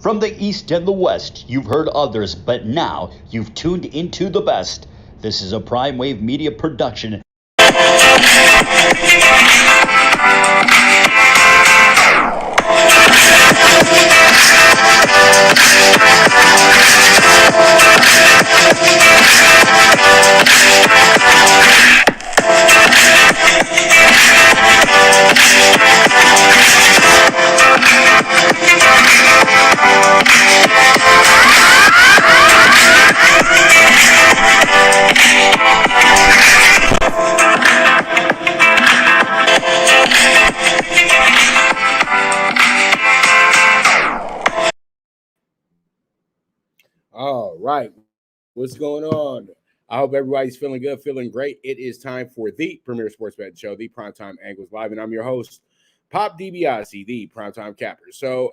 From the East and the West, you've heard others, but now you've tuned into the best. This is a Prime Wave Media production. All right. What's going on? I hope everybody's feeling good, feeling great. It is time for the premier sports betting show, the Primetime Angles Live, and I'm your host, Pop DiBiase, the Primetime Capper. So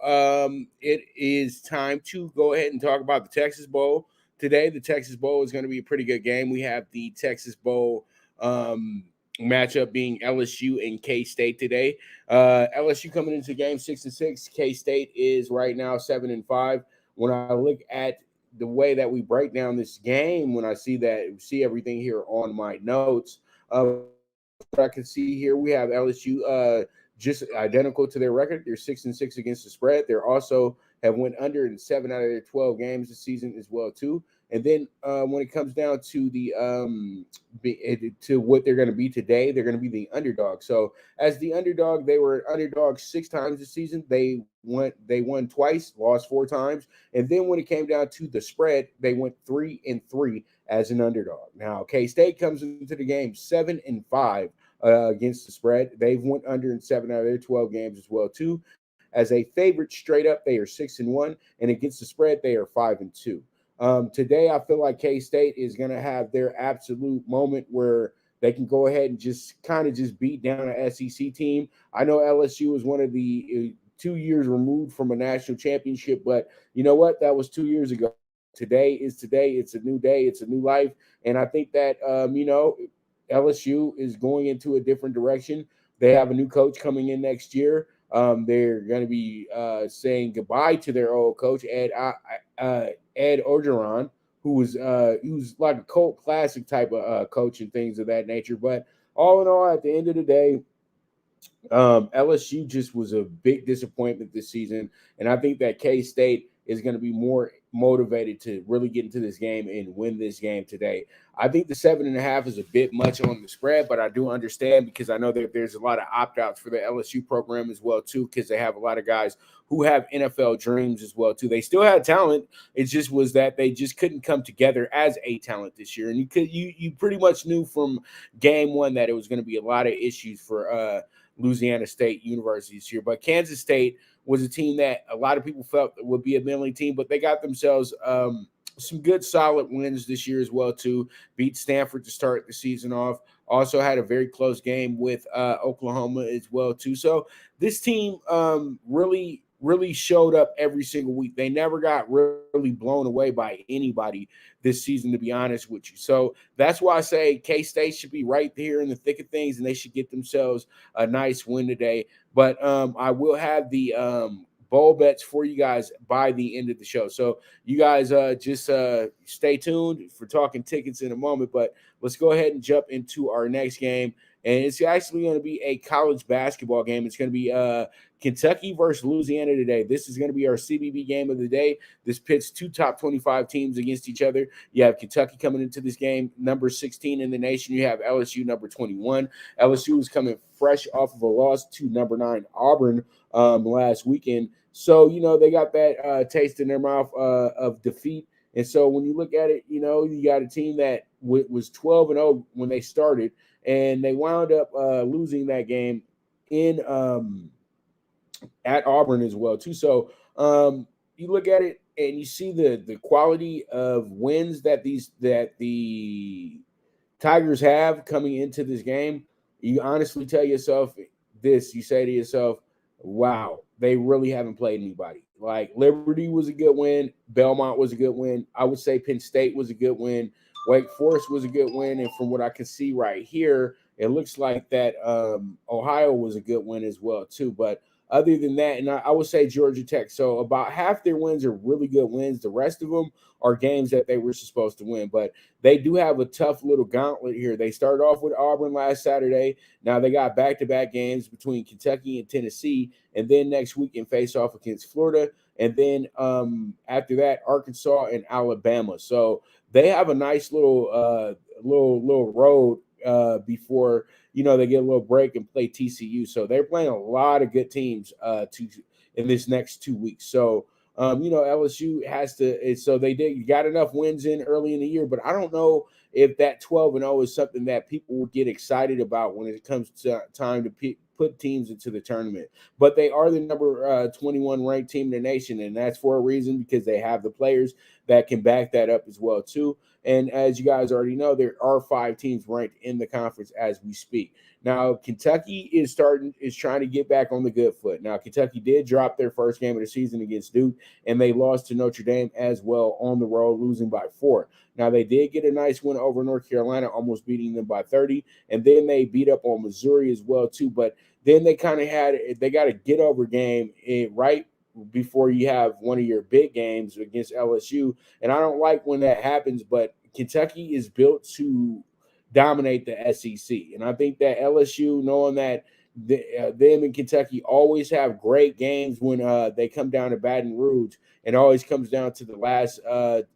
it is time to go ahead and talk about the Texas Bowl. Today, the Texas Bowl is going to be a pretty good game. We have the Texas Bowl matchup being LSU and K-State today. LSU coming into the game 6-6. K-State is right now 7-5. When I look at the way that we break down this game, when I see everything here on my notes, what I can see here, we have LSU just identical to their record. They're 6-6 against the spread. They're also have went under in 7 out of their 12 games this season as well too. And then when it comes down to to what they're going to be today, they're going to be the underdog. So as the underdog, they were underdog 6 times this season. They won twice, lost 4 times. And then when it came down to the spread, they went 3-3 as an underdog. Now K-State comes into the game 7-5 against the spread. They've went under in 7 out of their 12 games as well too. As a favorite straight up, they are 6-1, and against the spread, they are 5-2. Today, I feel like K-State is going to have their absolute moment where they can go ahead and just beat down an SEC team. I know LSU was one of the 2 years removed from a national championship, but you know what? That was 2 years ago. Today is today. It's a new day. It's a new life. And I think that, LSU is going into a different direction. They have a new coach coming in next year. They're going to be saying goodbye to their old coach, Ed Orgeron, who's like a cult classic type of coach and things of that nature. But all in all, at the end of the day, LSU just was a big disappointment this season, and I think that K-State is going to be more motivated to really get into this game and win this game today. I think the 7.5 is a bit much on the spread, but I do understand because I know that there's a lot of opt-outs for the LSU program as well too, because they have a lot of guys who have NFL dreams as well too. They still had talent. It just was that they just couldn't come together as a talent this year, and you pretty much knew from game one that it was going to be a lot of issues for Louisiana State University this year. But Kansas State was a team that a lot of people felt would be a middling team, but they got themselves some good solid wins this year as well too. Beat Stanford to start the season off. Also had a very close game with Oklahoma as well too. So this team really showed up every single week. They never got really blown away by anybody this season, to be honest with you. So that's why I say K-State should be right here in the thick of things, and they should get themselves a nice win today. But I will have the bowl bets for you guys by the end of the show. So you guys just stay tuned for Talkin Tickets in a moment. But let's go ahead and jump into our next game. And it's actually going to be a college basketball game. It's going to be Kentucky versus Louisiana today. This is going to be our CBB game of the day. This pits 2 top 25 teams against each other. You have Kentucky coming into this game, number 16 in the nation. You have LSU, number 21. LSU is coming fresh off of a loss to number 9 Auburn last weekend. So, they got that taste in their mouth of defeat. And so when you look at it, you got a team that was 12-0 when they started, and they wound up losing that game in at Auburn as well too. So you look at it and you see the quality of wins that the Tigers have coming into this game. You honestly tell yourself this. You say to yourself, wow, they really haven't played anybody. Like Liberty was a good win. Belmont was a good win. I would say Penn State was a good win. Wake Forest was a good win. And from what I can see right here, it looks like that Ohio was a good win as well too. But other than that, and I would say Georgia Tech. So about half their wins are really good wins. The rest of them are games that they were supposed to win. But they do have a tough little gauntlet here. They started off with Auburn last Saturday. Now they got back-to-back games between Kentucky and Tennessee, and then next weekend face off against Florida, and then after that, Arkansas and Alabama. So they have a nice little road before they get a little break and play TCU. So they're playing a lot of good teams in this next 2 weeks. So LSU has to. So they got enough wins in early in the year, but I don't know if that 12-0 is something that people will get excited about when it comes to time to put teams into the tournament. But they are the number 21 ranked team in the nation, and that's for a reason, because they have the players that can back that up as well too. And as you guys already know, there are 5 teams ranked in the conference as we speak. Now, Kentucky is trying to get back on the good foot. Now, Kentucky did drop their first game of the season against Duke, and they lost to Notre Dame as well on the road, losing by 4. Now, they did get a nice win over North Carolina, almost beating them by 30, and then they beat up on Missouri as well too. But then they got a get-over game right before you have one of your big games against LSU. And I don't like when that happens, but Kentucky is built to dominate the SEC. And I think that LSU, knowing that them and Kentucky always have great games when they come down to Baton Rouge, and always comes down to the last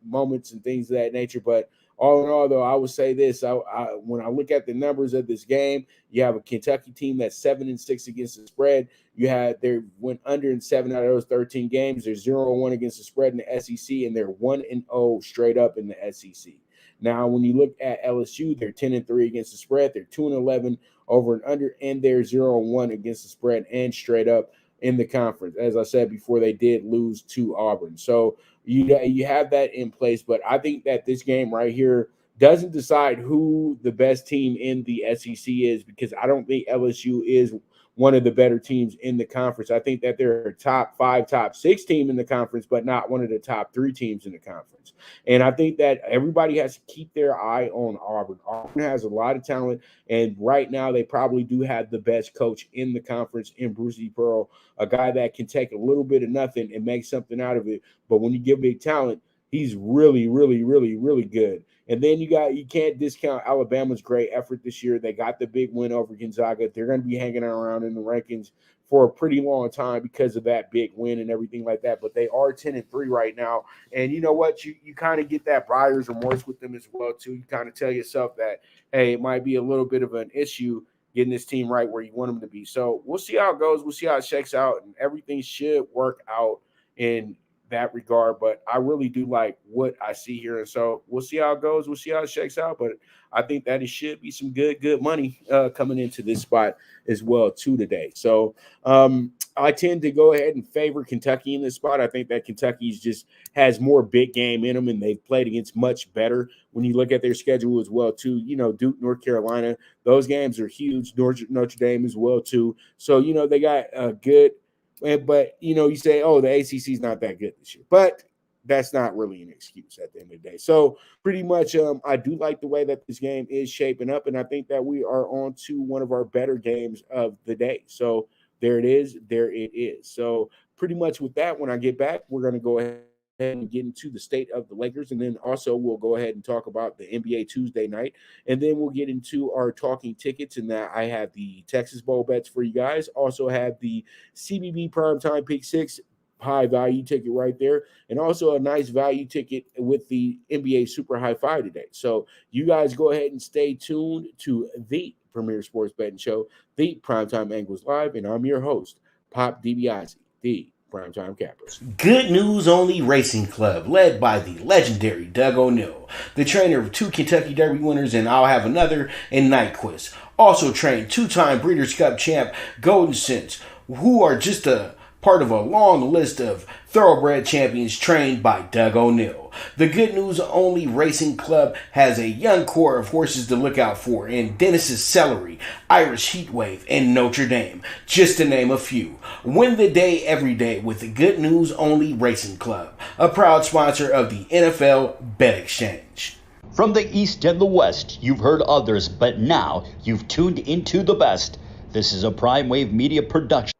moments and things of that nature. But all in all, though, I would say this. When I look at the numbers of this game, you have a Kentucky team that's 7-6 against the spread. They went under in 7 out of those 13 games. They're 0-1 against the spread in the SEC, and they're 1-0 straight up in the SEC. Now, when you look at LSU, they're 10-3 against the spread. They're 2-11 over and under, and they're 0-1 against the spread and straight up in the conference. As I said before, they did lose to Auburn. So you have that in place, but I think that this game right here doesn't decide who the best team in the SEC is, because I don't think LSU is one of the better teams in the conference. I think that they're a top 5, top 6 team in the conference, but not one of the top 3 teams in the conference. And I think that everybody has to keep their eye on Auburn. Auburn has a lot of talent, and right now they probably do have the best coach in the conference in Bruce E. Pearl, a guy that can take a little bit of nothing and make something out of it. But when you give big talent, he's really, really, really, really good. And then you can't discount Alabama's great effort this year. They got the big win over Gonzaga. They're going to be hanging around in the rankings for a pretty long time because of that big win and everything like that. But they are 10-3 right now. And you know what? You kind of get that buyer's remorse with them as well, too. You kind of tell yourself that, hey, it might be a little bit of an issue getting this team right where you want them to be. So we'll see how it goes. We'll see how it shakes out. And everything should work out in that regard, but I really do like what I see here, and so we'll see how it goes. We'll see how it shakes out, but I think that it should be some good money coming into this spot as well too today. So I tend to go ahead and favor Kentucky in this spot. I think that Kentucky's just has more big game in them, and they've played against much better when you look at their schedule as well too. Duke, North Carolina, those games are huge. Notre Dame as well too. So they got a good. But, you say, oh, the ACC is not that good this year. But that's not really an excuse at the end of the day. So pretty much I do like the way that this game is shaping up, and I think that we are on to one of our better games of the day. So there it is. There it is. So pretty much with that, when I get back, we're going to go ahead and get into the state of the Lakers, and then also we'll go ahead and talk about the NBA Tuesday night, and then we'll get into our talking tickets, and that I have the Texas Bowl bets for you guys. Also have the CBB PrimeTime PK6 high value ticket right there, and also a nice value ticket with the NBA Super High Five today. So you guys go ahead and stay tuned to the premier sports betting show, the Primetime Angles Live, and I'm your host, Pop DiBiase, the Primetime Cappers. Good News Only Racing Club, led by the legendary Doug O'Neill, the trainer of 2 Kentucky Derby winners, and I'll have another in Nyquist. Also trained 2-time Breeders' Cup champ Golden Sense, who are just a part of a long list of thoroughbred champions trained by Doug O'Neill. The Good News Only Racing Club has a young core of horses to look out for in Dennis's Celery, Irish Heatwave, and Notre Dame, just to name a few. Win the day every day with the Good News Only Racing Club, a proud sponsor of the NFL Bet Exchange. From the East and the West, you've heard others, but now you've tuned into the best. This is a Prime Wave Media production.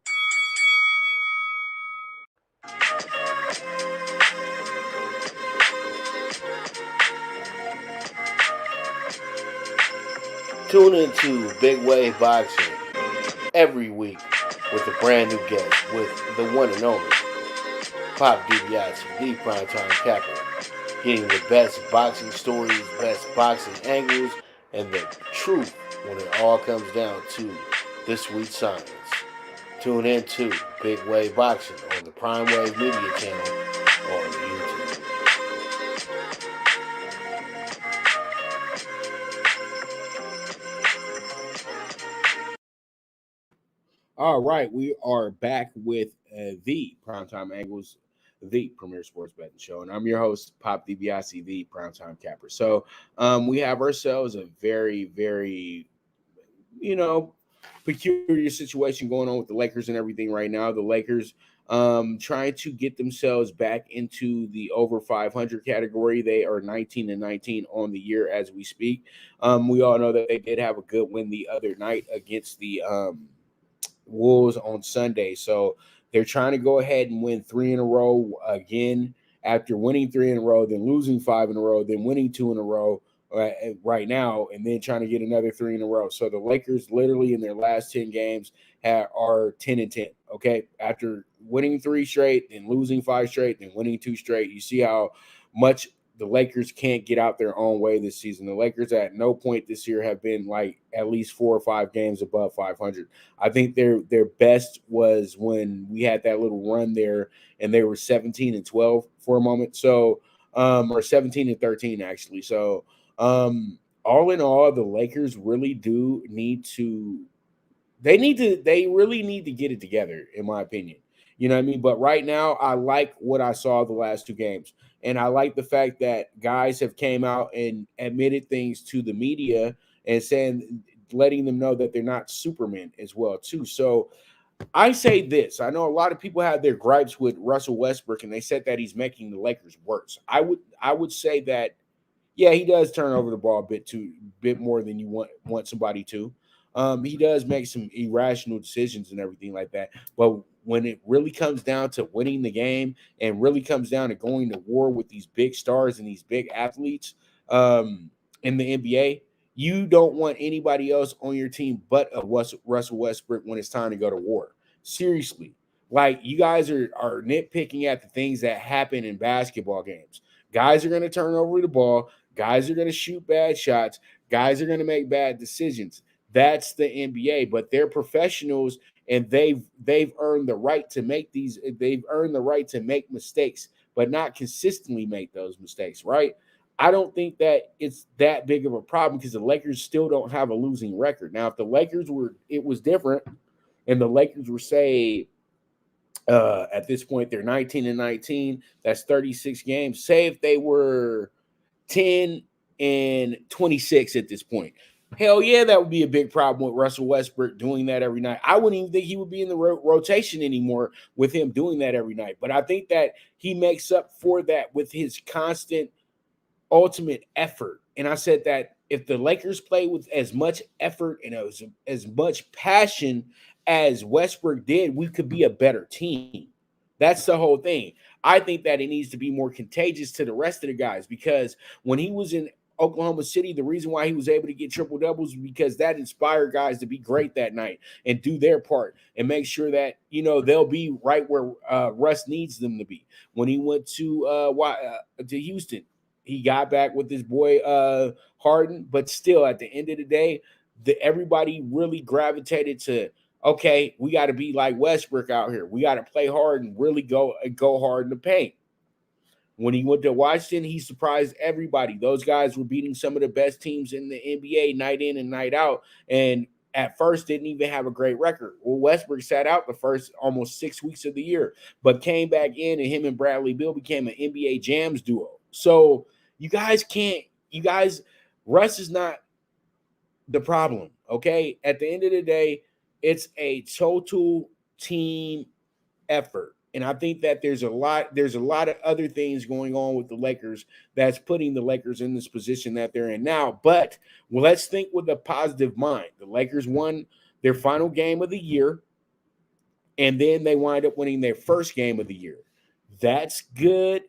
Tune into Big Wave Boxing every week with a brand new guest with the one and only Pop DiBiase, the primetime capper, getting the best boxing stories, best boxing angles, and the truth when it all comes down to the sweet science. Tune in to Big Wave Boxing on the Prime Wave Media channel on YouTube. All right, we are back with the Primetime Angles, the premier sports betting show, and I'm your host, Pop DiBiase, the Primetime Capper. So we have ourselves a very, very, peculiar situation going on with the Lakers and everything right now. The Lakers trying to get themselves back into the over 500 category. They are 19-19 on the year as we speak. We all know that they did have a good win the other night against the Wolves on Sunday. So they're trying to go ahead and win 3 in a row again after winning 3 in a row, then losing 5 in a row, then winning 2 in a row right now, and then trying to get another 3 in a row. So the Lakers literally in their last 10 games are 10-10. Okay. After winning 3 straight, then losing 5 straight, then winning 2 straight, you see how much the Lakers can't get out their own way this season. The Lakers at no point this year have been like at least 4 or 5 games above 500. I think their best was when we had that little run there and they were 17-12 for a moment. So, or 17-13 actually. So, all in all, the Lakers really do need to, they really need to get it together, in my opinion. You know what I mean? But right now, I like what I saw the last 2 games. And I like the fact that guys have came out and admitted things to the media and letting them know that they're not Supermen as well, too. So I say this. I know a lot of people have their gripes with Russell Westbrook, and they said that he's making the Lakers worse. I would say that, yeah, he does turn over the ball a bit more than you want somebody to. He does make some irrational decisions and everything like that. But when it really comes down to winning the game and really comes down to going to war with these big stars and these big athletes in the NBA, you don't want anybody else on your team but Russell Westbrook when it's time to go to war. Seriously. Like, you guys are nitpicking at the things that happen in basketball games. Guys are going to turn over the ball. Guys are going to shoot bad shots. Guys are going to make bad decisions. That's the NBA, but they're professionals and they've earned the right to make they've earned the right to make mistakes, but not consistently make those mistakes, right? I don't think that it's that big of a problem because the Lakers still don't have a losing record. Now, if the Lakers it was different, and the Lakers were, say, at this point, they're 19-19, that's 36 games. Say if they were 10-26 at this point. Hell yeah, that would be a big problem with Russell Westbrook doing that every night. I wouldn't even think he would be in the rotation anymore with him doing that every night. But I think that he makes up for that with his constant ultimate effort. And I said that if the Lakers play with as much effort and as much passion as Westbrook did, we could be a better team. That's the whole thing. I think that it needs to be more contagious to the rest of the guys, because when he was in Oklahoma City, the reason why he was able to get triple doubles was because that inspired guys to be great that night and do their part and make sure that, they'll be right where Russ needs them to be. When he went to Houston, he got back with his boy Harden, but still at the end of the day, everybody really gravitated to, okay, we got to be like Westbrook out here. We got to play hard and really go hard in the paint. When he went to Washington, he surprised everybody. Those guys were beating some of the best teams in the NBA night in and night out, and at first didn't even have a great record. Well, Westbrook sat out the first almost 6 weeks of the year, but came back in, and him and Bradley Beal became an NBA Jams duo. So Russ is not the problem, okay? At the end of the day, it's a total team effort. And I think that there's a lot of other things going on with the Lakers that's putting the Lakers in this position that they're in now. But let's think with a positive mind. The Lakers won their final game of the year, and then they wind up winning their first game of the year. That's good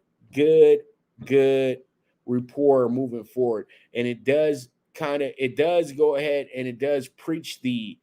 rapport moving forward. And it does it does go ahead and it does preach the,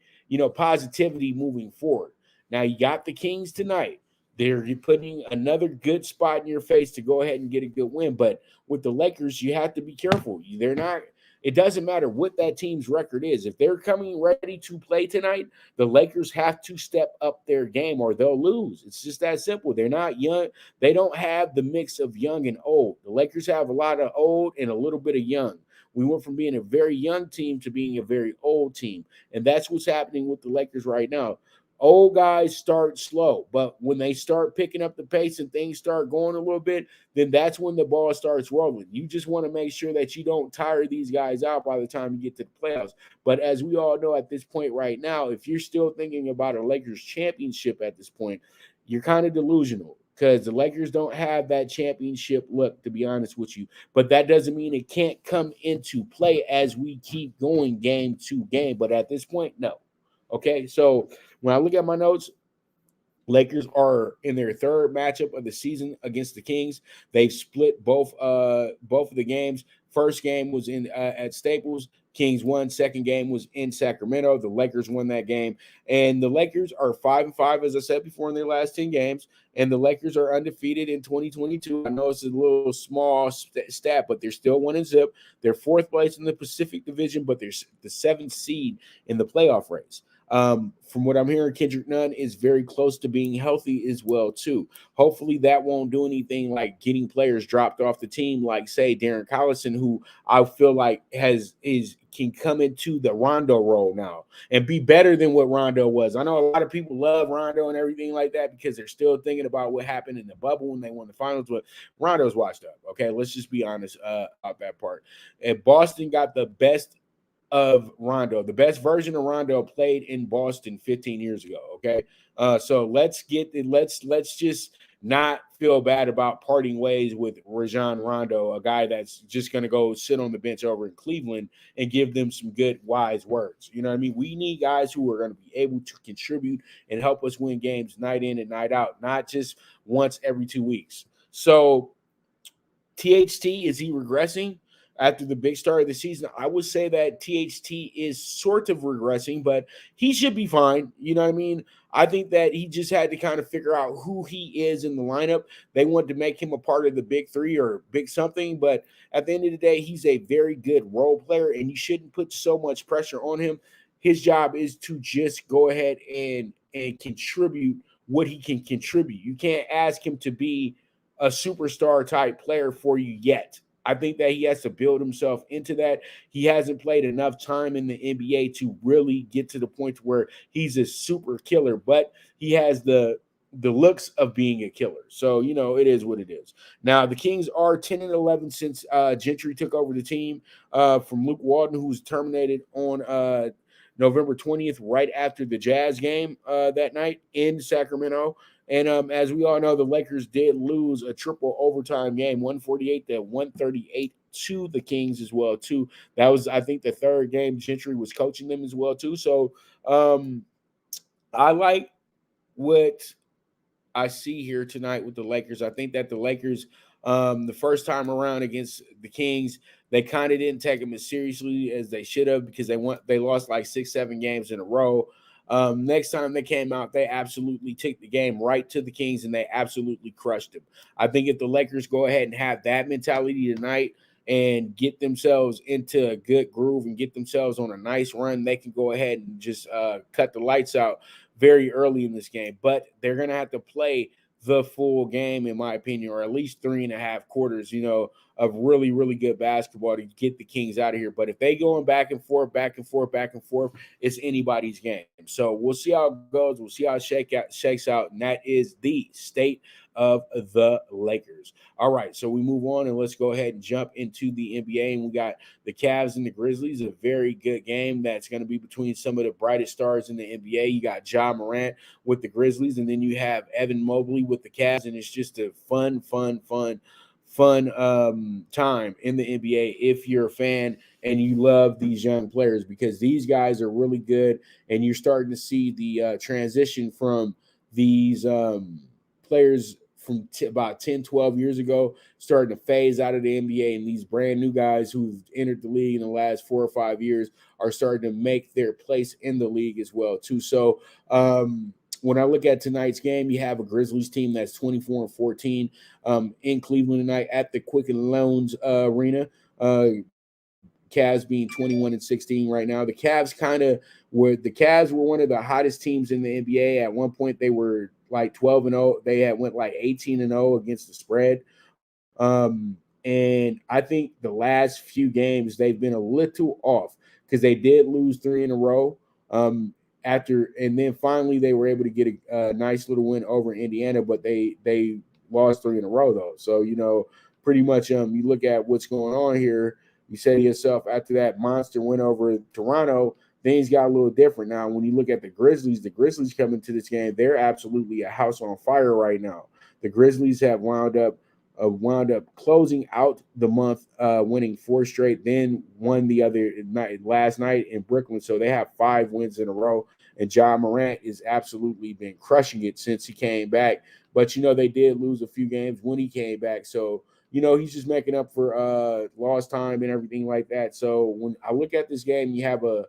positivity moving forward. Now you got the Kings tonight. They're putting another good spot in your face to go ahead and get a good win. But with the Lakers, you have to be careful. They're not, it doesn't matter what that team's record is. If they're coming ready to play tonight, the Lakers have to step up their game or they'll lose. It's just that simple. They're not young. They don't have the mix of young and old. The Lakers have a lot of old and a little bit of young. We went from being a very young team to being a very old team. And that's what's happening with the Lakers right now. Old guys start slow, but when they start picking up the pace and things start going a little bit, then that's when the ball starts rolling. You just want to make sure that you don't tire these guys out by the time you get to the playoffs. But as we all know at this point right now, if you're still thinking about a Lakers championship at this point, you're kind of delusional because the Lakers don't have that championship look, to be honest with you. But that doesn't mean it can't come into play as we keep going game to game. But at this point, no. Okay, so when I look at my notes, Lakers are in their third matchup of the season against the Kings. They've split both of the games. First game was in at Staples. Kings won. Second game was in Sacramento. The Lakers won that game. And the Lakers are 5-5, as I said before, in their last 10 games. And the Lakers are undefeated in 2022. I know it's a little small stat, but they're still 1-0. They're fourth place in the Pacific Division, but they're the seventh seed in the playoff race. From what I'm hearing, Kendrick Nunn is very close to being healthy as well, too. Hopefully that won't do anything like getting players dropped off the team, like, say, Darren Collison, who I feel like can come into the Rondo role now and be better than what Rondo was. I know a lot of people love Rondo and everything like that because they're still thinking about what happened in the bubble when they won the finals, but Rondo's washed up. Okay, let's just be honest about that part. And Boston got the best of Rondo. The best version of Rondo played in Boston 15 years ago. Okay. So let's just not feel bad about parting ways with Rajon Rondo, a guy that's just going to go sit on the bench over in Cleveland and give them some good, wise words. You know what I mean? We need guys who are going to be able to contribute and help us win games night in and night out, not just once every 2 weeks. So THT, is he regressing? After the big start of the season, I would say that THT is sort of regressing, but he should be fine. You know what I mean? I think that he just had to kind of figure out who he is in the lineup. They wanted to make him a part of the big three or big something, but at the end of the day, he's a very good role player, and you shouldn't put so much pressure on him. His job is to just go ahead and contribute what he can contribute. You can't ask him to be a superstar type player for you yet. I think that he has to build himself into that. He hasn't played enough time in the NBA to really get to the point where he's a super killer, but he has the looks of being a killer. So, it is what it is. Now, the Kings are 10-11 since Gentry took over the team from Luke Walton, who was terminated on November 20th, right after the Jazz game that night in Sacramento. And as we all know, the Lakers did lose a triple overtime game, 148-138 to the Kings as well, too. That was, I think, the third game Gentry was coaching them as well, too. So I like what I see here tonight with the Lakers. I think that the Lakers, the first time around against the Kings, they kind of didn't take them as seriously as they should have because they lost like 6-7 games in a row. Next time they came out, they absolutely took the game right to the Kings and they absolutely crushed them. I think if the Lakers go ahead and have that mentality tonight and get themselves into a good groove and get themselves on a nice run, they can go ahead and just cut the lights out very early in this game. But they're going to have to play the full game, in my opinion, or at least 3.5 quarters, of really, really good basketball to get the Kings out of here. But if they going back and forth, it's anybody's game. So we'll see how it goes. We'll see how it shakes out. And that is the state of the Lakers. All right, so we move on and let's go ahead and jump into the NBA. And we got the Cavs and the Grizzlies, a very good game that's going to be between some of the brightest stars in the NBA. You got Ja Morant with the Grizzlies, and then you have Evan Mobley with the Cavs, and it's just a fun time in the NBA if you're a fan and you love these young players, because these guys are really good, and you're starting to see the transition from these players from about 10, 12 years ago, starting to phase out of the NBA, and these brand new guys who've entered the league in the last 4 or 5 years are starting to make their place in the league as well, too. So when I look at tonight's game, you have a Grizzlies team that's 24-14 in Cleveland tonight at the Quicken Loans Arena. Cavs being 21-16 right now. The Cavs were one of the hottest teams in the NBA. At one point, they were like 12-0. They had went like 18-0 against the spread. And I think the last few games they've been a little off because they did lose 3 in a row. And then finally they were able to get a nice little win over Indiana, but they lost 3 in a row though. So pretty much you look at what's going on here. You say to yourself, after that monster win over Toronto, things got a little different. Now, when you look at the Grizzlies coming to this game, they're absolutely a house on fire right now. The Grizzlies have wound up closing out the month, winning 4 straight, then won the other night last night in Brooklyn. So they have 5 wins in a row. And Ja Morant has absolutely been crushing it since he came back. But, they did lose a few games when he came back. So, he's just making up for lost time and everything like that. So when I look at this game, you have a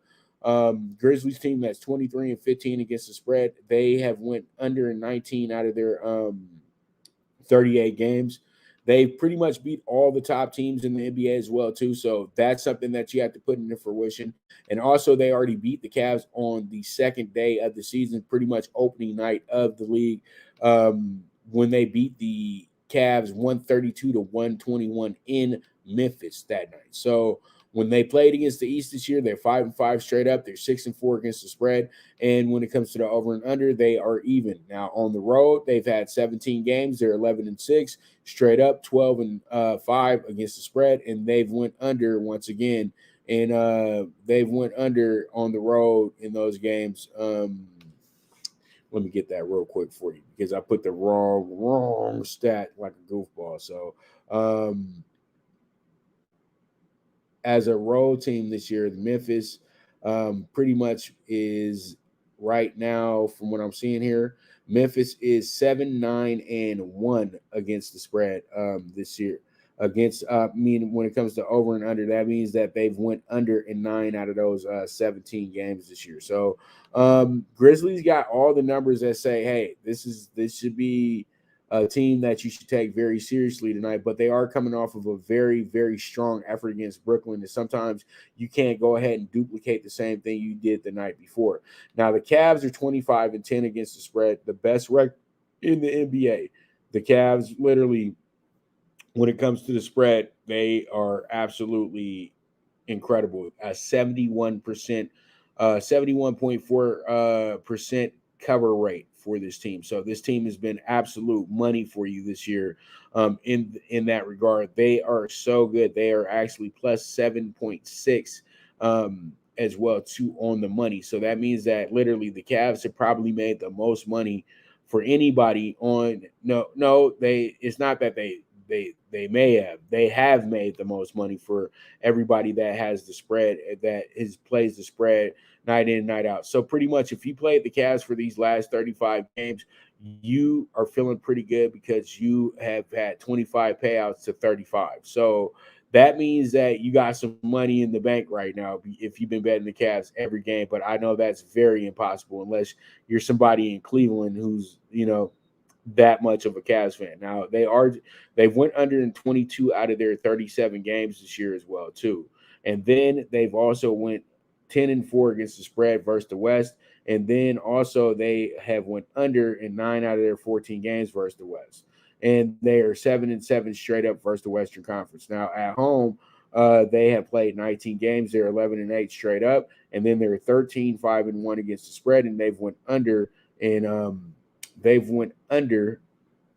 Grizzlies team that's 23-15 against the spread. They have went under 19 out of their 38 games. They pretty much beat all the top teams in the NBA as well, too. So that's something that you have to put into fruition. And also, they already beat the Cavs on the second day of the season, pretty much opening night of the league, when they beat the Cavs 132-121 in Memphis that night. So when they played against the East this year, they're 5-5 straight up. They're 6-4 against the spread. And when it comes to the over and under, they are even. Now on the road, they've had 17 games. They're 11-6 straight up, 12-5 against the spread, and they've went under once again. And they've went under on the road in those games. Let me get that real quick for you because I put the wrong stat like a goofball. So as a road team this year, the Memphis pretty much is right now, from what I'm seeing here, Memphis is 7-9-1 against the spread this year. Against when it comes to over and under, that means that they've went under in 9 out of those 17 games this year. So Grizzlies got all the numbers that say, hey, this should be a team that you should take very seriously tonight, but they are coming off of a very, very strong effort against Brooklyn, and sometimes you can't go ahead and duplicate the same thing you did the night before. Now, the Cavs are 25-10 against the spread, the best record in the NBA. The Cavs literally, when it comes to the spread, they are absolutely incredible. 71.4% cover rate for this team. So this team has been absolute money for you this year. In that regard, they are so good. They are actually plus 7.6 as well too on the money. So that means that literally the Cavs have probably made the most money for anybody on. It's not that they have made the most money for everybody that has the spread, that plays the spread night in, night out. So pretty much if you played the Cavs for these last 35 games, you are feeling pretty good because you have had 25 payouts to 35. So that means that you got some money in the bank right now if you've been betting the Cavs every game. But I know that's very impossible unless you're somebody in Cleveland who's, that much of a Cavs fan. Now they've went under in 22 out of their 37 games this year as well too. And then they've also went 10-4 against the spread versus the West. And then also they have went under in 9 out of their 14 games versus the West. And they are 7-7 straight up versus the Western Conference. Now at home, they have played 19 games. They're 11-8 straight up. And then they're 13-5-1 against the spread. And they've went under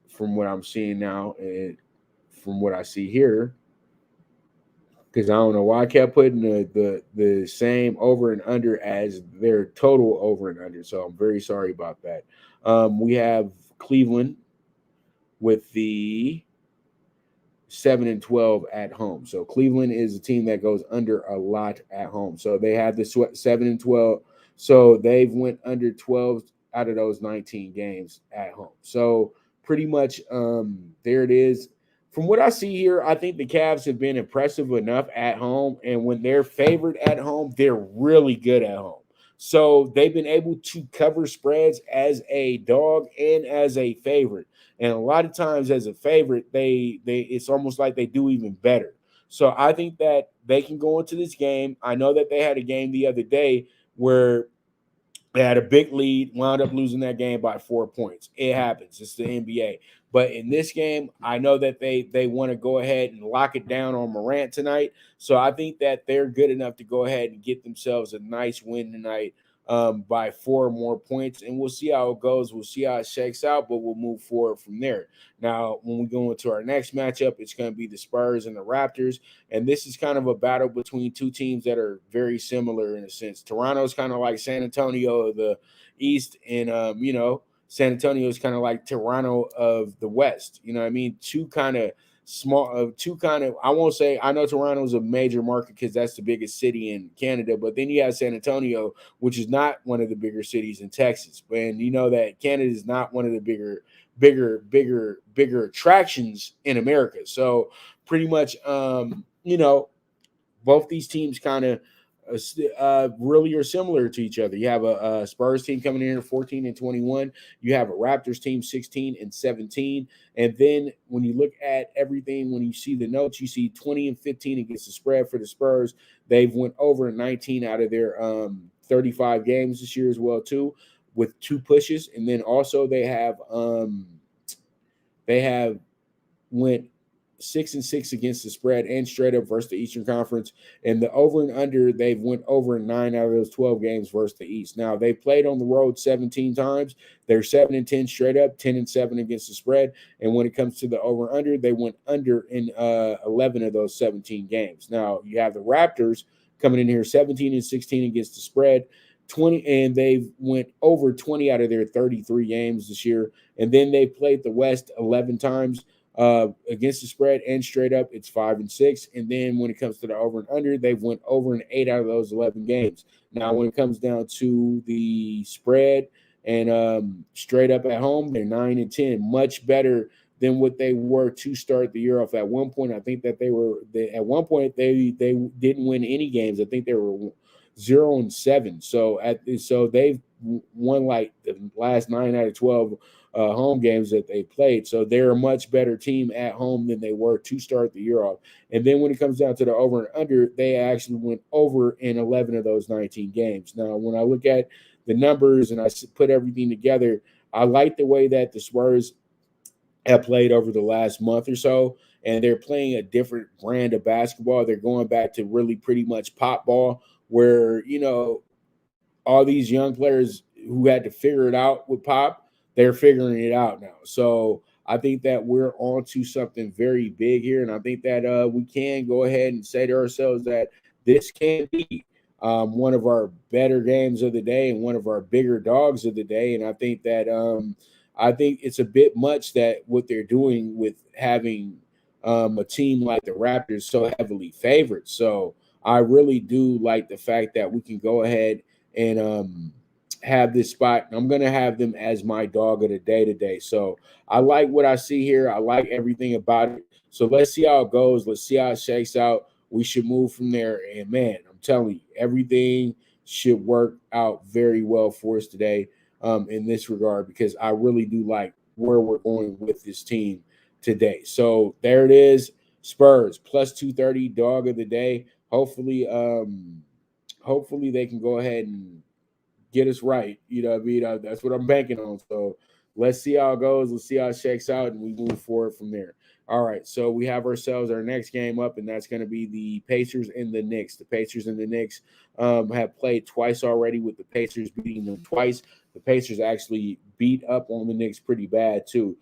from what I'm seeing now and from what I see here, because I don't know why I kept putting the same over and under as their total over and under. So I'm very sorry about that. We have Cleveland with the 7-12 at home. So Cleveland is a team that goes under a lot at home. So they have the 7-12. So they've went under 12 out of those 19 games at home. So pretty much there it is. From what I see here, I think the Cavs have been impressive enough at home, and when they're favored at home, they're really good at home. So they've been able to cover spreads as a dog and as a favorite. And a lot of times as a favorite, they it's almost like they do even better. So I think that they can go into this game. I know that they had a game the other day where they had a big lead, wound up losing that game by 4 points. It happens. It's the NBA. But in this game, I know that they want to go ahead and lock it down on Morant tonight. So I think that they're good enough to go ahead and get themselves a nice win tonight by 4 more points. And we'll see how it goes. We'll see how it shakes out, but we'll move forward from there. Now, when we go into our next matchup, it's going to be the Spurs and the Raptors. And this is kind of a battle between two teams that are very similar in a sense. Toronto's kind of like San Antonio of the East, and San Antonio is kind of like Toronto of the West. You know what I mean? Two kind of I won't say, I know Toronto's a major market because that's the biggest city in Canada, but then you have San Antonio, which is not one of the bigger cities in Texas. And you know that Canada is not one of the bigger attractions in America. So pretty much, both these teams kind of really are similar to each other. You have a Spurs team coming in at 14-21. You have a Raptors team 16-17. And then when you look at everything, when you see the notes, you see 20-15 against the spread for the Spurs. They've went over 19 out of their 35 games this year as well too, with 2 pushes. And then also they have went 6-6 against the spread and straight up versus the Eastern Conference. And the over and under, they've went over 9 out of those 12 games versus the East. Now, they played on the road 17 times. They're 7-10 straight up, 10-7 against the spread. And when it comes to the over and under, they went under in 11 of those 17 games. Now, you have the Raptors coming in here 17-16 against the spread. 20, and they've went over 20 out of their 33 games this year. And then they played the West 11 times. Against the spread and straight up, it's 5-6. And then when it comes to the over and under, they've went over in 8 out of those 11 games. Now, when it comes down to the spread and straight up at home, they're 9-10, much better than what they were to start the year off. At one point, I think that they didn't win any games. I think they were 0-7. So they've won like the last 9 out of 12 home games that they played. So they're a much better team at home than they were to start the year off. And then when it comes down to the over and under, they actually went over in 11 of those 19 games. Now, when I look at the numbers and I put everything together, I like the way that the Spurs have played over the last month or so, and they're playing a different brand of basketball. They're going back to really pretty much pop ball, where, all these young players who had to figure it out with pop, they're figuring it out now. So I think that we're on to something very big here, and I think that we can go ahead and say to ourselves that this can be one of our better games of the day and one of our bigger dogs of the day. And I think that I think it's a bit much that what they're doing with having a team like the Raptors so heavily favored. So I really do like the fact that we can go ahead and have this spot. I'm going to have them as my dog of the day today. So I like what I see here. I like everything about it. So let's see how it goes. Let's see how it shakes out. We should move from there. And, man, I'm telling you, everything should work out very well for us today in this regard, because I really do like where we're going with this team today. So there it is. Spurs plus 230, dog of the day. Hopefully they can go ahead and get us right. You know what I mean? That's what I'm banking on. So let's see how it goes. Let's see how it shakes out, and we move forward from there. All right, so we have ourselves our next game up, and that's going to be the Pacers and the Knicks. The Pacers and the Knicks have played twice already, with the Pacers beating them twice. The Pacers actually beat up on the Knicks pretty bad, too.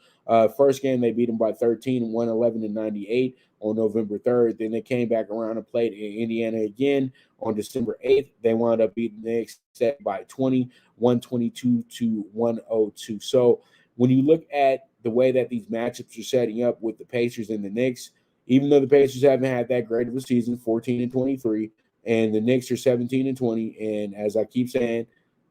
First game, they beat them by 13, 111-98 on November 3rd. Then they came back around and played in Indiana again on December 8th. They wound up beating the Knicks set by 20, 122-102. So when you look at the way that these matchups are setting up with the Pacers and the Knicks, even though the Pacers haven't had that great of a season, 14-23, and the Knicks are 17-20, and as I keep saying,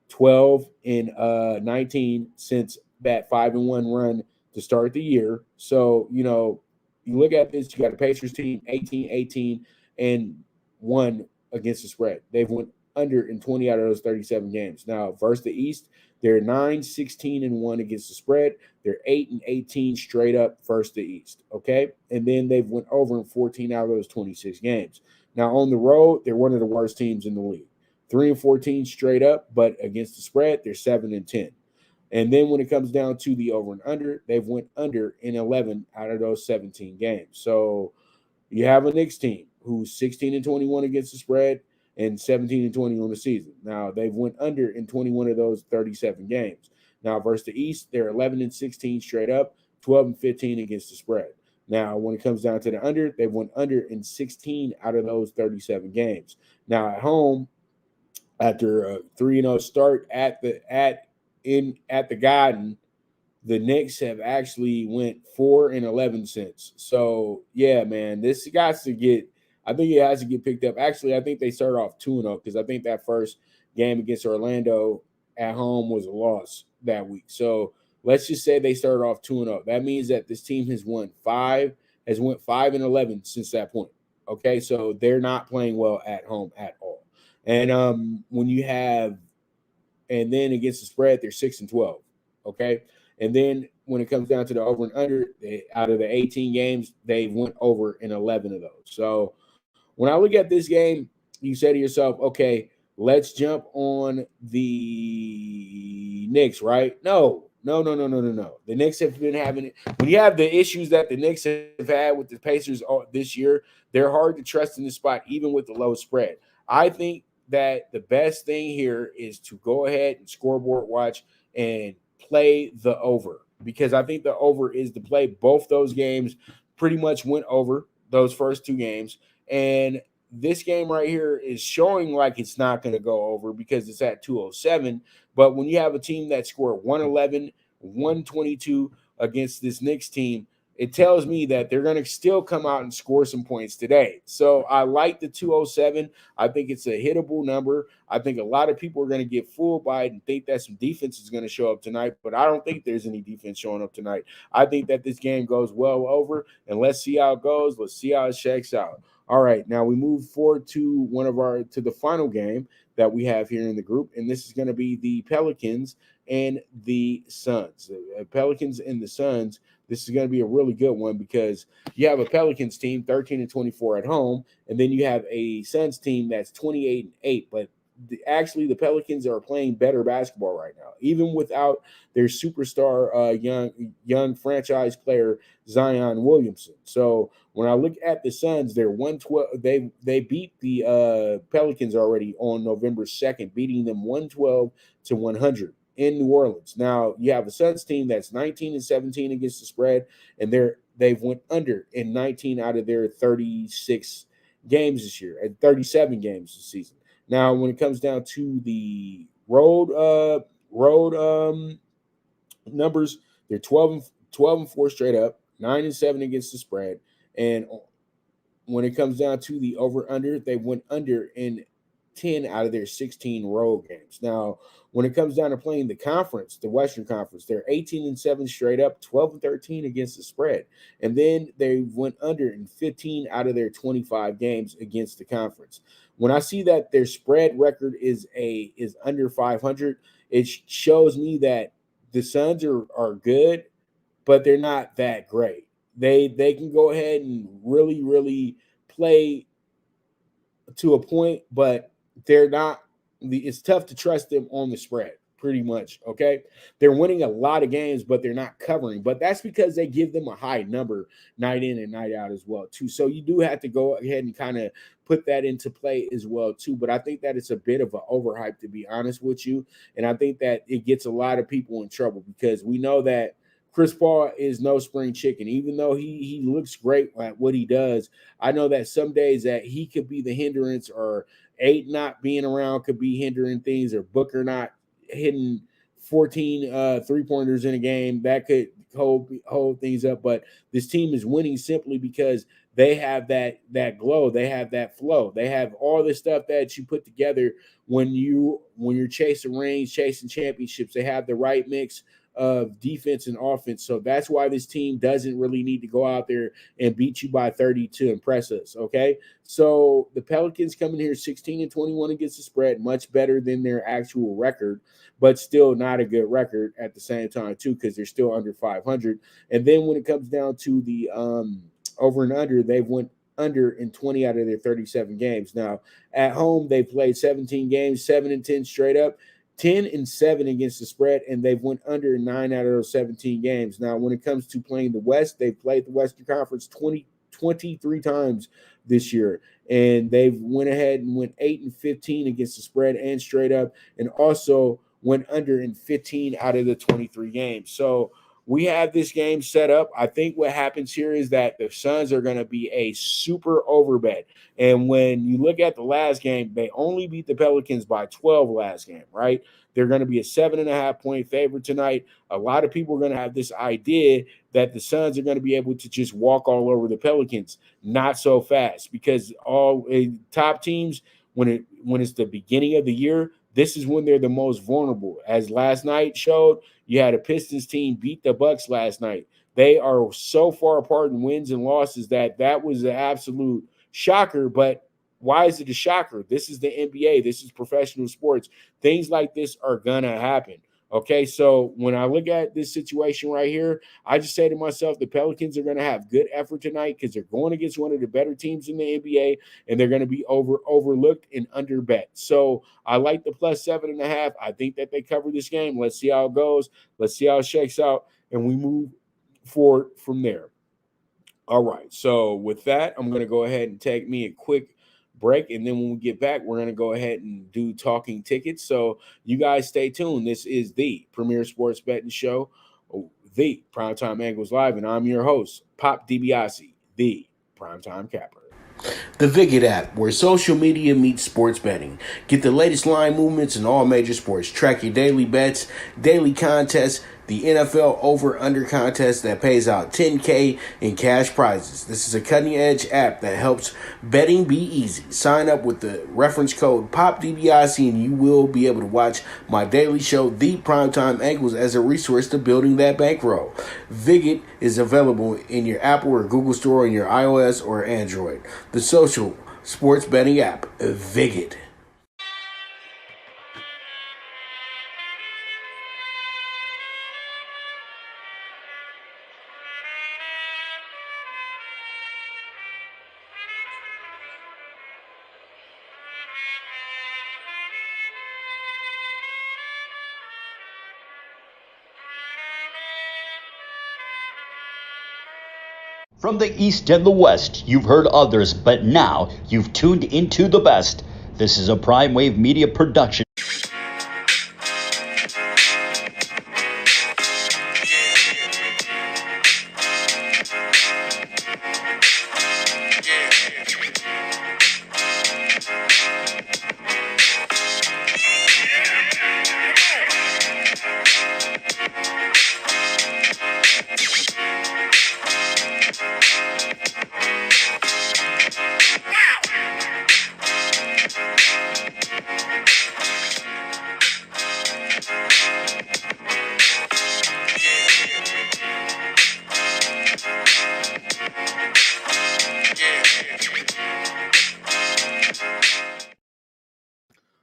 12-19 since that 5-1 run to start the year. So, you look at this, you got a Pacers team 18-18 and 1 against the spread. They've went under in 20 out of those 37 games. Now, versus the East, they're 9-16-1 against the spread. They're 8-18 straight up versus the East. Okay. And then they've went over in 14 out of those 26 games. Now, on the road, they're one of the worst teams in the league. 3-14 straight up, but against the spread, they're 7-10. And then when it comes down to the over and under, they've went under in 11 out of those 17 games. So you have a Knicks team who's 16-21 against the spread and 17-20 on the season. Now they've went under in 21 of those 37 games. Now versus the East, they're 11-16 straight up, 12-15 against the spread. Now when it comes down to the under, they've went under in 16 out of those 37 games. Now at home, after a 3-0 start at the Garden, the Knicks have actually went 4-11 since. So yeah, man, this got to get. I think it has to get picked up. Actually, I think they started off 2-0 because I think that first game against Orlando at home was a loss that week. So let's just say they started off 2-0. That means that this team has went 5-11 since that point. Okay, so they're not playing well at home at all. And and then against the spread, they're 6-12. Okay. And then when it comes down to the over and under, out of the 18 games, they went over in 11 of those. So when I look at this game, you say to yourself, okay, let's jump on the Knicks, right? No. The Knicks have been having it. When you have the issues that the Knicks have had with the Pacers this year, they're hard to trust in the spot, even with the low spread. I think that the best thing here is to go ahead and scoreboard watch and play the over, because I think the over is the play. Both those games pretty much went over, those first 2 games. And this game right here is showing like it's not going to go over because it's at 207. But when you have a team that scored 111, 122 against this Knicks team, it tells me that they're going to still come out and score some points today. So I like the 207. I think it's a hittable number. I think a lot of people are going to get fooled by it and think that some defense is going to show up tonight, but I don't think there's any defense showing up tonight. I think that this game goes well over, and let's see how it goes. Let's see how it shakes out. All right, now we move forward to the final game that we have here in the group, and this is going to be the Pelicans and the Suns. The Pelicans and the Suns. This is going to be a really good one because you have a Pelicans team 13-24 at home, and then you have a Suns team that's 28-8. But actually, the Pelicans are playing better basketball right now, even without their superstar young franchise player Zion Williamson. So when I look at the Suns, they're 112. They beat the Pelicans already on November 2nd, beating them 112-100. In New Orleans. Now you have a Suns team that's 19-17 against the spread, and they've went under in 19 out of their 36 games this year, and 37 games this season. Now, when it comes down to the road numbers, they're 12-4 straight up, 9-7 against the spread, and when it comes down to the over under, they went under in 10 out of their 16 road games. Now, when it comes down to playing the conference, the Western Conference, they're 18-7 straight up, 12-13 against the spread. And then they went under in 15 out of their 25 games against the conference. When I see that their spread record is under 500, it shows me that the Suns are good, but they're not that great. They can go ahead and really, really play to a point, but they're not. It's tough to trust them on the spread, pretty much. Okay, they're winning a lot of games, but they're not covering. But that's because they give them a high number night in and night out as well, too. So you do have to go ahead and kind of put that into play as well, too. But I think that it's a bit of an overhype, to be honest with you, and I think that it gets a lot of people in trouble because we know that Chris Paul is no spring chicken. Even though he looks great at what he does, I know that some days that he could be the hindrance, or Eight not being around could be hindering things, or Booker not hitting 14 three-pointers in a game. That could hold things up. But this team is winning simply because they have that glow. They have that flow. They have all the stuff that you put together when you're chasing rings, chasing championships. They have the right mix of defense and offense. So that's why this team doesn't really need to go out there and beat you by 30 to impress us. Okay. So the Pelicans coming here 16-21 against the spread, much better than their actual record, but still not a good record at the same time, too, because they're still under 500. And then when it comes down to the over and under, they've went under in 20 out of their 37 games. Now, at home, they played 17 games, 7-10 straight up, 10-7 against the spread, and they've went under 9 out of those 17 games. Now, when it comes to playing the West, they've played the Western Conference 23 times this year, and they've went ahead and went 8-15 against the spread and straight up, and also went under in 15 out of the 23 games. So we have this game set up. I think what happens here is that the Suns are going to be a super overbet. And when you look at the last game, they only beat the Pelicans by 12 last game, right? They're going to be a 7.5-point favorite tonight. A lot of people are going to have this idea that the Suns are going to be able to just walk all over the Pelicans. Not so fast, because all top teams, when it's the beginning of the year, this is when they're the most vulnerable. As last night showed, you had a Pistons team beat the Bucks last night. They are so far apart in wins and losses that was an absolute shocker. But why is it a shocker? This is the NBA. This is professional sports. Things like this are going to happen. Okay, so when I look at this situation right here, I just say to myself, the Pelicans are going to have good effort tonight because they're going against one of the better teams in the NBA, and they're going to be overlooked and under bet. So I like the plus 7.5. I think that they cover this game. Let's see how it goes. Let's see how it shakes out, and we move forward from there. All right, so with that, I'm going to go ahead and take me a quick break, and then when we get back, we're going to go ahead and do talking tickets. So you guys stay tuned. This is the premier sports betting show, the Primetime Angles Live, and I'm your host, Pop DiBiase, the Primetime Capper. The Viget app, where social media meets sports betting. Get the latest line movements in all major sports. Track your daily bets, daily contests, the NFL over-under contest that pays out $10K in cash prizes. This is a cutting-edge app that helps betting be easy. Sign up with the reference code POPDBIC and you will be able to watch my daily show, The Primetime Angles, as a resource to building that bankroll. Viget is available in your Apple or Google Store on your iOS or Android. The social sports betting app, Viget. From the East and the West, you've heard others, but now you've tuned into the best. This is a Prime Wave Media production.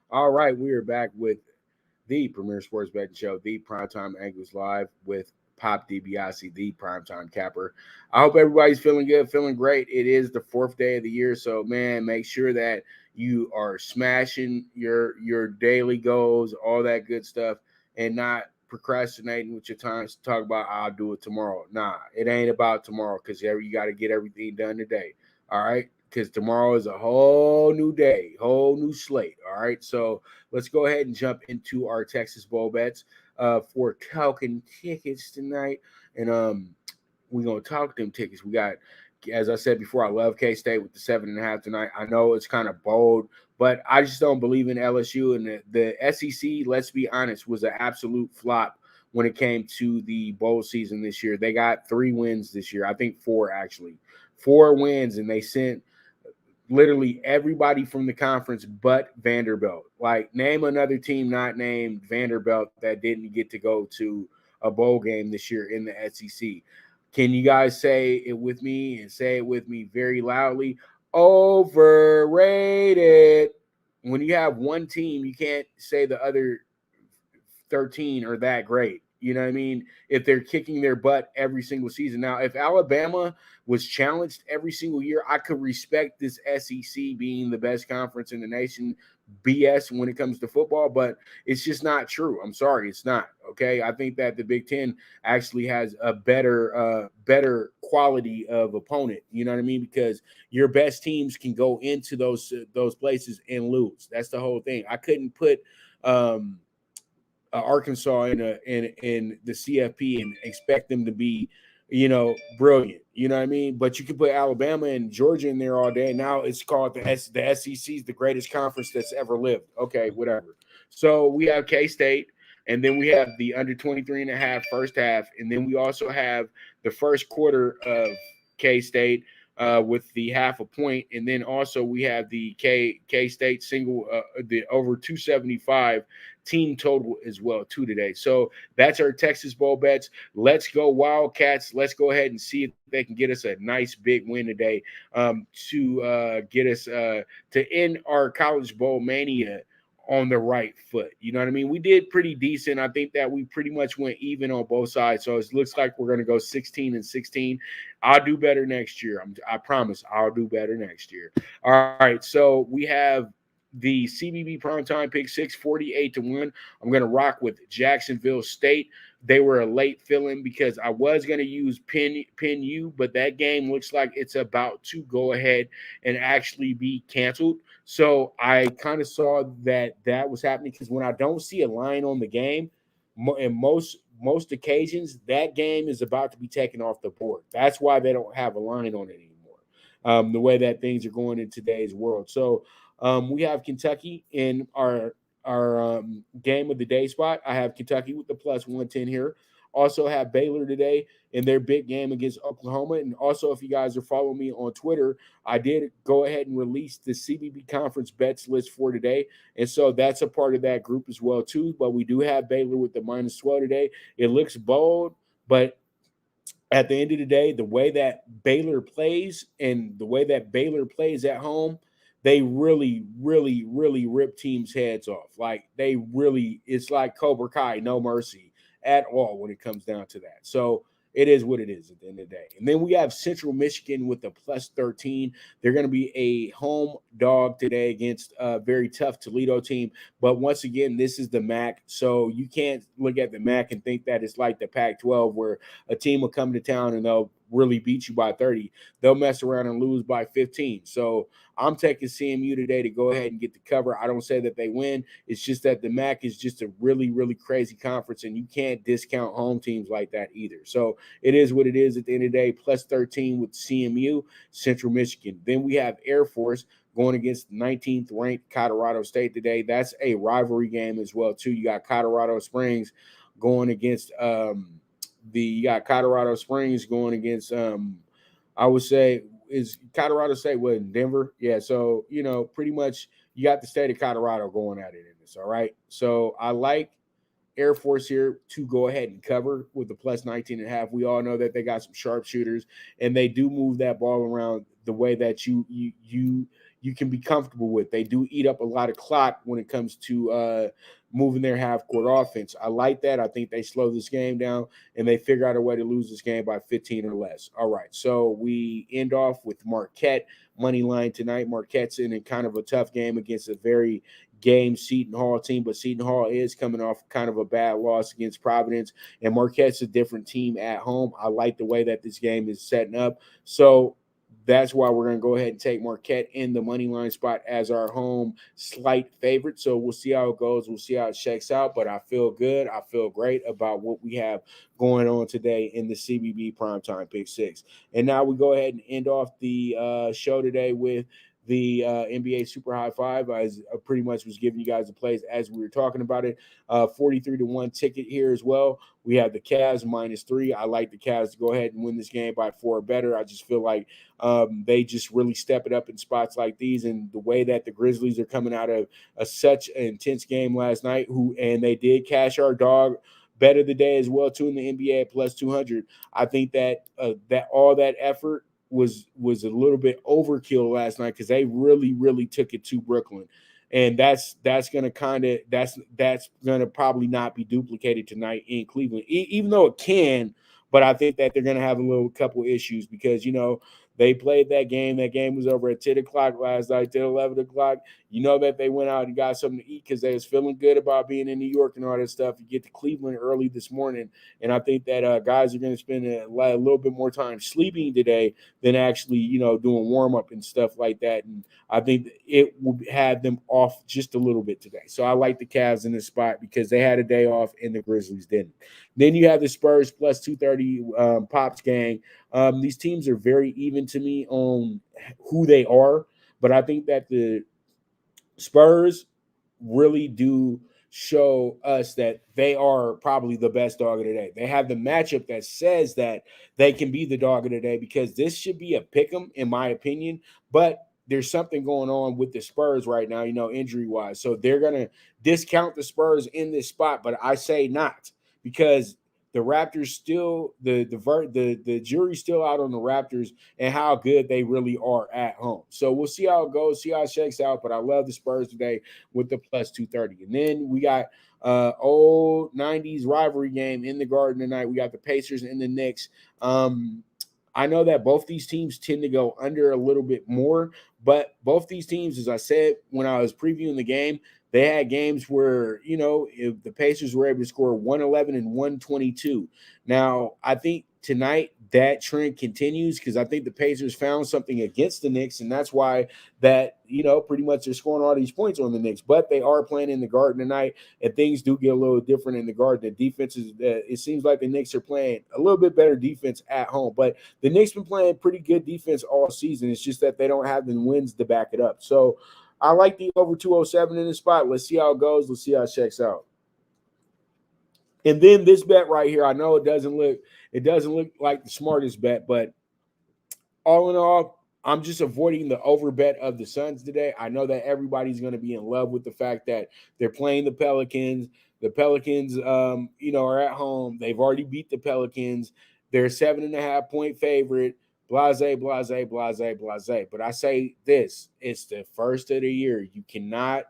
All right, we are back with the premier sports betting show, the Primetime Angles Live, with Pop DiBiase, the Primetime Capper. I hope everybody's feeling good, feeling great. It is the 4th day of the year, so man, make sure that you are smashing your daily goals, all that good stuff, and not procrastinating with your time to talk about I'll do it tomorrow. Nah, it ain't about tomorrow, because you got to get everything done today. All right, because tomorrow is a whole new day, whole new slate. All right, so let's go ahead and jump into our Texas Bowl bets for Talkin Tickets tonight. And we're going to talk them tickets. We got, as I said before, I love K-State with the 7.5 tonight. I know it's kind of bold, but I just don't believe in LSU. And the SEC, let's be honest, was an absolute flop when it came to the bowl season this year. They got 3 wins this year. I think 4, actually. 4 wins, and they sent literally everybody from the conference but Vanderbilt. Like, name another team not named Vanderbilt that didn't get to go to a bowl game this year in the SEC. Can you guys say it with me and say it with me very loudly? Overrated. When you have one team, you can't say the other 13 are that great. You know what I mean? If they're kicking their butt every single season. Now, if Alabama was challenged every single year, I could respect this SEC being the best conference in the nation BS when it comes to football, but it's just not true. I'm sorry, it's not. Okay. I think that the Big Ten actually has a better quality of opponent. You know what I mean? Because your best teams can go into those places and lose. That's the whole thing. I couldn't put Arkansas in the CFP and expect them to be, brilliant. You know what I mean? But you can put Alabama and Georgia in there all day. Now it's called the SEC is the greatest conference that's ever lived. Okay, whatever. So we have K-State, and then we have the under 23.5 first half, and then we also have the first quarter of K-State with the half a point, and then also we have the K-State single, the over 275 team total as well too today. So that's our Texas Bowl bets. Let's go Wildcats. Let's go ahead and see if they can get us a nice big win today to get us to end our College Bowl mania on the right foot. You know what I mean? We did pretty decent. I think that we pretty much went even on both sides. So it looks like we're going to go 16-16. I'll do better next year. I promise I'll do better next year. All right. So we have the CBB PrimeTime PickS 48-1. I'm going to rock with Jacksonville State. They were a late fill-in because I was going to use Penn U, but that game looks like it's about to go ahead and actually be canceled. So I kind of saw that was happening because when I don't see a line on the game, in most occasions, that game is about to be taken off the board. That's why they don't have a line on it anymore, the way that things are going in today's world. So we have Kentucky in our game of the day spot. I have Kentucky with the plus 110 here. Also have Baylor today in their big game against Oklahoma. And also, if you guys are following me on Twitter, I did go ahead and release the CBB conference bets list for today. And so that's a part of that group as well, too. But we do have Baylor with the minus 12 today. It looks bold, but at the end of the day, the way that Baylor plays and the way that Baylor plays at home, they really, really, really rip teams' heads off. Like it's like Cobra Kai, no mercy at all when it comes down to that. So it is what it is at the end of the day. And then we have Central Michigan with the plus 13. They're going to be a home dog today against a very tough Toledo team. But once again, this is the MAC. So you can't look at the MAC and think that it's like the Pac-12 where a team will come to town and they'll really beat you by 30. They'll mess around and lose by 15. So I'm taking CMU today to go ahead and get the cover. I don't say that they win. It's just that the MAC is just a really, really crazy conference, and you can't discount home teams like that either. So it is what it is at the end of the day. Plus 13 with CMU, Central Michigan. Then we have Air Force going against 19th ranked Colorado State today. That's a rivalry game as well, too. You got Colorado Springs going against you got Colorado Springs going against I would say is Colorado State in Denver. Yeah, so pretty much you got the state of Colorado going at it in this. All right. So I like Air Force here to go ahead and cover with the plus 19.5. We all know that they got some sharpshooters and they do move that ball around the way that you can be comfortable with. They do eat up a lot of clock when it comes to moving their half-court offense. I like that. I think they slow this game down, and they figure out a way to lose this game by 15 or less. All right, so we end off with Marquette money line tonight. Marquette's in kind of a tough game against a very game Seton Hall team, but Seton Hall is coming off kind of a bad loss against Providence, and Marquette's a different team at home. I like the way that this game is setting up. So that's why we're going to go ahead and take Marquette in the money line spot as our home slight favorite. So we'll see how it goes. We'll see how it shakes out. But I feel good. I feel great about what we have going on today in the CBB PrimeTime PickS. And now we go ahead and end off the show today with the NBA Super High Five. I pretty much was giving you guys the plays as we were talking about it. 43-1 ticket here as well. We have the Cavs -3. I like the Cavs to go ahead and win this game by 4 or better. I just feel like they just really step it up in spots like these, and the way that the Grizzlies are coming out of such an intense game last night, and they did cash our dog bet of the day as well too in the NBA at plus 200. I think that that all that effort was a little bit overkill last night because they really took it to Brooklyn. And that's gonna that's gonna probably not be duplicated tonight in Cleveland, even though it can. But I think that they're gonna have a couple issues because they played that game. That game was over at 10 o'clock last night, 10, 11 o'clock. You know that they went out and got something to eat because they was feeling good about being in New York and all that stuff. You get to Cleveland early this morning, and I think that guys are going to spend a little bit more time sleeping today than actually, doing warm-up and stuff like that. And I think it will have them off just a little bit today. So I like the Cavs in this spot because they had a day off and the Grizzlies didn't. Then you have the Spurs plus 230 Pops gang. These teams are very even to me on who they are, but I think that the Spurs really do show us that they are probably the best dog of the day. They have the matchup that says that they can be the dog of the day because this should be a pick 'em, in my opinion, but there's something going on with the Spurs right now, injury-wise. So they're going to discount the Spurs in this spot, but I say not because the Raptors still the jury's still out on the Raptors and how good they really are at home. So we'll see how it goes, see how it shakes out. But I love the Spurs today with the plus 230. And then we got old 90s rivalry game in the Garden tonight. We got the Pacers and the Knicks. I know that both these teams tend to go under a little bit more, but both these teams, as I said when I was previewing the game, they had games where, if the Pacers were able to score 111 and 122. Now, I think tonight that trend continues because I think the Pacers found something against the Knicks, and that's why that, pretty much they're scoring all these points on the Knicks. But they are playing in the Garden tonight, and things do get a little different in the Garden. The defense is, it seems like the Knicks are playing a little bit better defense at home, but the Knicks been playing pretty good defense all season. It's just that they don't have the wins to back it up. So I like the over 207 in the spot. Let's see how it goes. Let's see how it checks out. And then this bet right here, I know it doesn't look like the smartest bet, but all in all, I'm just avoiding the over bet of the Suns today. I know that everybody's going to be in love with the fact that they're playing the Pelicans. The Pelicans, are at home. They've already beat the Pelicans. They're 7.5 point favorite. Blase. But I say this, it's the first of the year. You cannot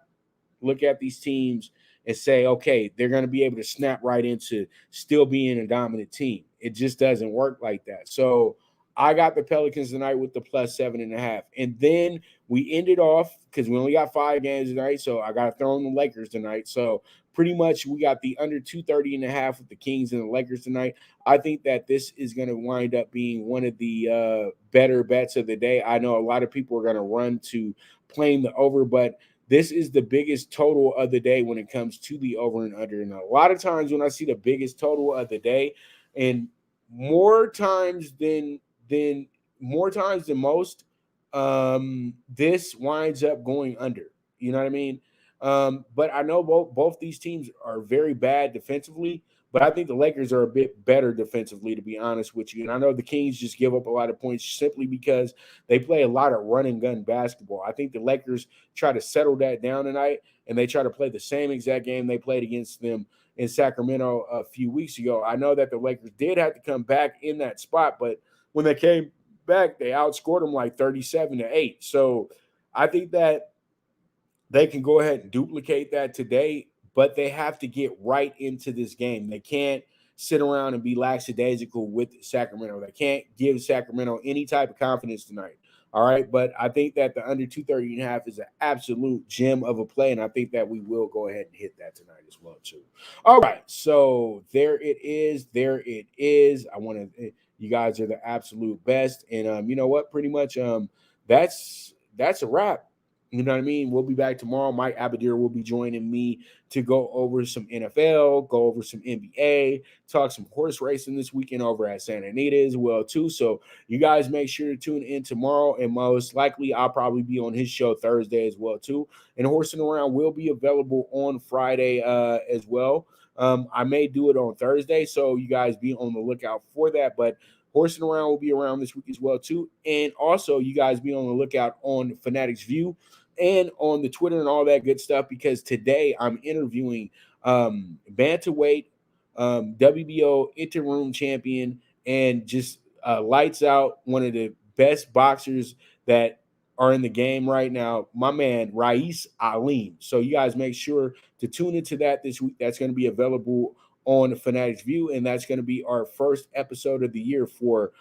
look at these teams and say, okay, they're going to be able to snap right into still being a dominant team. It just doesn't work like that. So I got the Pelicans tonight with the plus 7.5. And then we ended off because we only got 5 games tonight. So I got to throw in the Lakers tonight. So pretty much we got the under 230.5 with the Kings and the Lakers tonight. I think that this is going to wind up being one of the better bets of the day. I know a lot of people are going to run to playing the over, but this is the biggest total of the day when it comes to the over and under. And a lot of times when I see the biggest total of the day, and more times than most, this winds up going under. You know what I mean? But I know both these teams are very bad defensively, but I think the Lakers are a bit better defensively, to be honest with you. And I know the Kings just give up a lot of points simply because they play a lot of run and gun basketball. I think the Lakers try to settle that down tonight, and they try to play the same exact game they played against them in Sacramento a few weeks ago. I know that the Lakers did have to come back in that spot, but when they came back, they outscored them like 37-8. So I think that they can go ahead and duplicate that today, but they have to get right into this game. They can't sit around and be lackadaisical with Sacramento. They can't give Sacramento any type of confidence tonight. All right, but I think that the under 230.5 is an absolute gem of a play, and I think that we will go ahead and hit that tonight as well too. All right, so there it is. I want to. You guys are the absolute best, and you know what? Pretty much, that's a wrap. You know what I mean? We'll be back tomorrow. Mike Abadir will be joining me to go over some NFL, go over some NBA, talk some horse racing this weekend over at Santa Anita as well, too. So you guys make sure to tune in tomorrow, and most likely I'll probably be on his show Thursday as well, too. And Horsing Around will be available on Friday as well. I may do it on Thursday, so you guys be on the lookout for that. But Horsing Around will be around this week as well, too. And also, you guys be on the lookout on Fanatics View and on the Twitter and all that good stuff, because today I'm interviewing bantamweight WBO interim champion, and just lights out, one of the best boxers that are in the game right now, my man Rais Alim. So you guys make sure to tune into that this week. That's going to be available on Fanatics View, and that's going to be our first episode of the year for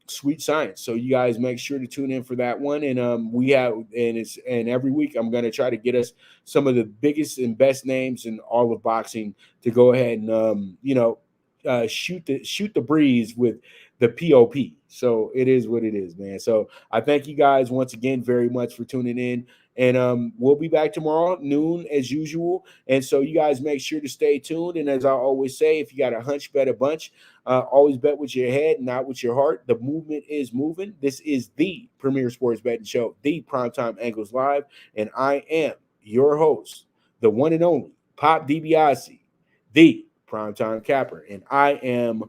Sweet Science. So you guys make sure to tune in for that one. And and every week I'm going to try to get us some of the biggest and best names in all of boxing to go ahead and shoot the breeze with the POP. So it is what it is, man. So I thank you guys once again very much for tuning in. And we'll be back tomorrow, noon as usual. And so you guys make sure to stay tuned. And as I always say, if you got a hunch, bet a bunch. Always bet with your head, not with your heart. The movement is moving. This is the premier sports betting show, the Primetime Angles Live. And I am your host, the one and only Pop DiBiase, the Primetime Capper. And I am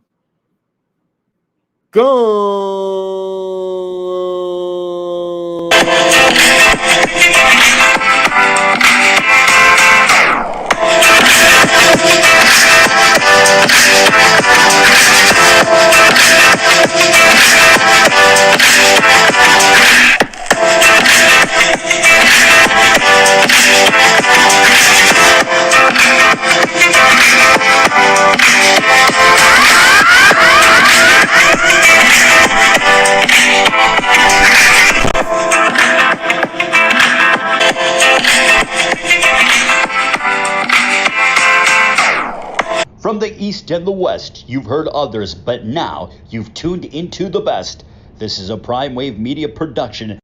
From the East and the West, you've heard others, but now you've tuned into the best. This is a Prime Wave Media production